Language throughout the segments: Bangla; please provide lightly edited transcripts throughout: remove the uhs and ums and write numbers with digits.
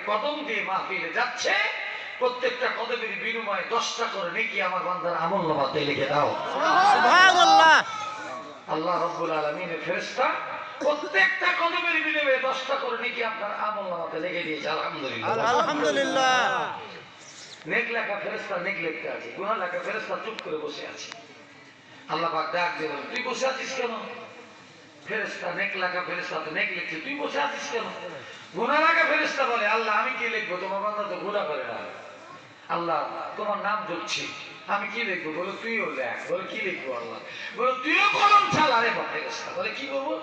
কদম দিয়ে মাহফিলে যাচ্ছে, প্রত্যেকটা কদমের বিনিময়ে 10টা করে নেকি আমার বান্দার আমলনামাতে লিখে দাও। সুবহানাল্লাহ। আল্লাহ রাব্বুল আলামিনের ফেরেশতা প্রত্যেকটা কদমের বিনিময়ে 10টা করে নেকি আপনার আমলনামাতে লিখে দিয়েছে। আলহামদুলিল্লাহ। আলহামদুলিল্লাহ। নেক লেখা ফেরেশতা নেক লিখতে আছে, গুনাহ লেখা ফেরেশতা চুপ করে বসে আছে। আল্লাহ পাক ডাক দিয়ে বলেন, তুই বসে আছিস কেন? ফেরেশতা নেক লেখা ফেরেশতা তো নেক লিখছে, তুই বসে আছিস কেন? গুনাহ লেখা ফেরেশতা বলে, আল্লাহ আমি কি লিখবো, তোমার বান্দা তো গুনাহ করে না। আল্লাহ তোমার নাম জপছি, আমি কি লিখবো? বলে তুইও লেখ। বলে কি লিখবো? আল্লাহ বলে তুইও কলম চালা রে ফেরেশতা। বলে কি করবো?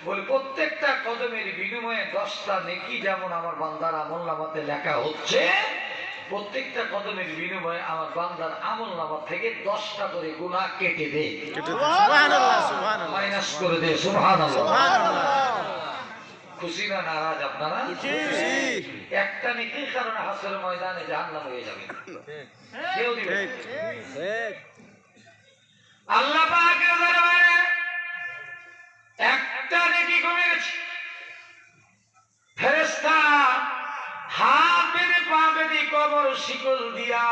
বলে প্রত্যেকটা কদমের বিনিময়ে 10টা নেকি যেমন আমার বান্দার আমলনামাতে লেখা হচ্ছে, প্রত্যেকটা কদমের বিনিময়ে আমার বান্দার আমলনামা থেকে 10টা করে গুনাহ কেটে দে, সুবহানাল্লাহ সুবহানাল্লাহ মাইনাস করে দে। সুবহানাল্লাহ। সুবহানাল্লাহ। খুশি না নারাজ আপনারা? খুশি। একটা নেকির কারণে হাসরের ময়দানে জাহান্নাম হয়ে যাবে, কেউ দিবে না। ঠিক। আল্লাহ পাকের দরবারে একটা নেকি কমে গেছে, ফেরেশতা হাত বেঁধে পা বেঁধে কবর শিকল দিয়া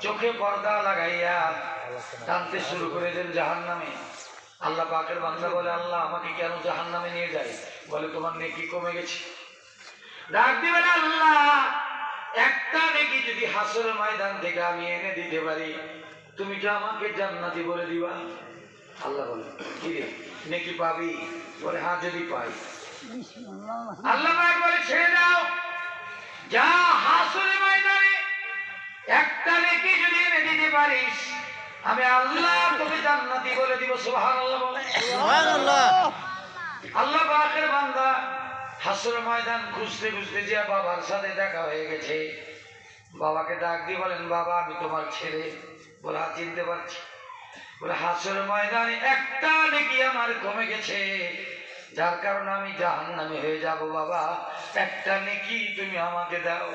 চোখে পর্দা লাগাইয়া টানতে শুরু করেছেন জাহান্নামে। আল্লাহ পাকের বান্দা বলে, আল্লাহ আমাকে কেন জাহান্নামে নিয়ে যায়? বলে তোমার নেকি কমে গেছে। ডাক দিবেন, আল্লাহ একটা নেকি যদি হাসরের ময়দান থেকে আমি এনে দিতে পারি, তুমি কি আমাকে জান্নাতি বলে দিবা? আল্লাহ বলে, কি রে নেকি পাবি? বলে হ্যাঁ যদি পাই। আল্লাহ পাক বলে, ছেড়ে দাও, যা হাসরের ময়দানে একটা নেকি যদি এনে দিতে পারিস, আমি আল্লাহ তোকে জান্নাতি বলে দিব। সুবহানাল্লাহ বলে। সুবহানাল্লাহ। আল্লাহ পাকের বান্দা হাসরের ময়দান খুঁজতে খুঁজতে যে বাবার সাথে দেখা হয়ে গেছে, বাবাকে ডাক দিয়ে বলেন, বাবা আমি তোমার ছেলে। বলে হ্যাঁ চিনতে পারছি। বলে হাসরের ময়দানে একটা নেকি আমার কমে গেছে, যার কারণে আমি জাহান্নামী হয়ে যাব। বাবা একটা নেকি তুমি আমাকে দাও।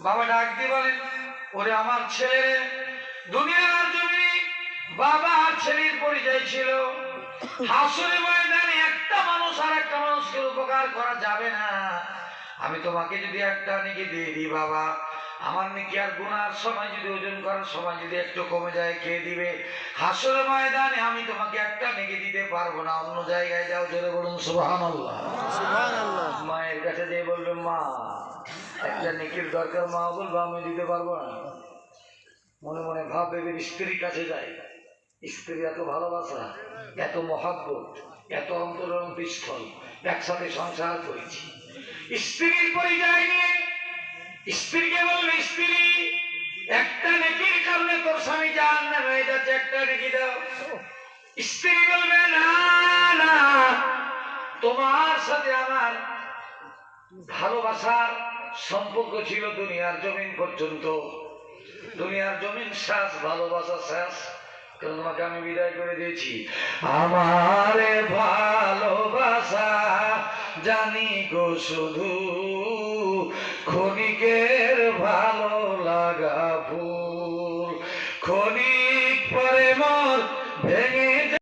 বাবা ডাক দিয়ে বলেন, ওরে আমার ছেলে, দুনিয়ার জমি বাবা আর ছেলের পরিচয় ছিল, হাসরের ময়দানে একটা মানুষ আর একটা মানুষকে উপকার করা যাবে না। আমি তোমাকে যদি একটা নেকি দিয়ে দিই বাবা, আমার নেকি আর গুনার সময় যদি ওজন করার সময় যদি একটু কমে যায়, কে দিবে? হাসরের ময়দানে আমি তোমাকে একটা নেকি দিতে পারবো না, অন্য জায়গায় যাও। জোরে বলুন সুবহানাল্লাহ। সুবহানাল্লাহ। মায়ের কাছে যেয়ে বলবে, মা একটা নেকির দরকার। মা বলবো আমি দিতে পারবো না। মনে মনে ভাববে, স্ত্রীর কাছে যায়, স্ত্রী এত ভালোবাসা, এত মহাব্বত, এত অন্তরণ পিস্থল, একসাথে সংসার করেছি, স্ত্রীর পরিচয় নিয়ে স্ত্রীকে বলবে, স্ত্রী একটা নেকির কারণে তোর স্বামী জাহান্নামে হয়ে যাচ্ছে, একটা নেকি দাও। স্ত্রী বলবে, না না, তোমার সাথে আমার ভালোবাসার সম্পর্ক ছিল দুনিয়ার জমিন পর্যন্ত, দুনিয়ার জমিন শেষ, ভালোবাসা শেষ, কারণ তোমাকে আমি বিদায় করে দিয়েছি। আমার ভালোবাসা জানি গো শুধু ক্ষণিকের ভালো লাগা ফুল, ক্ষণিক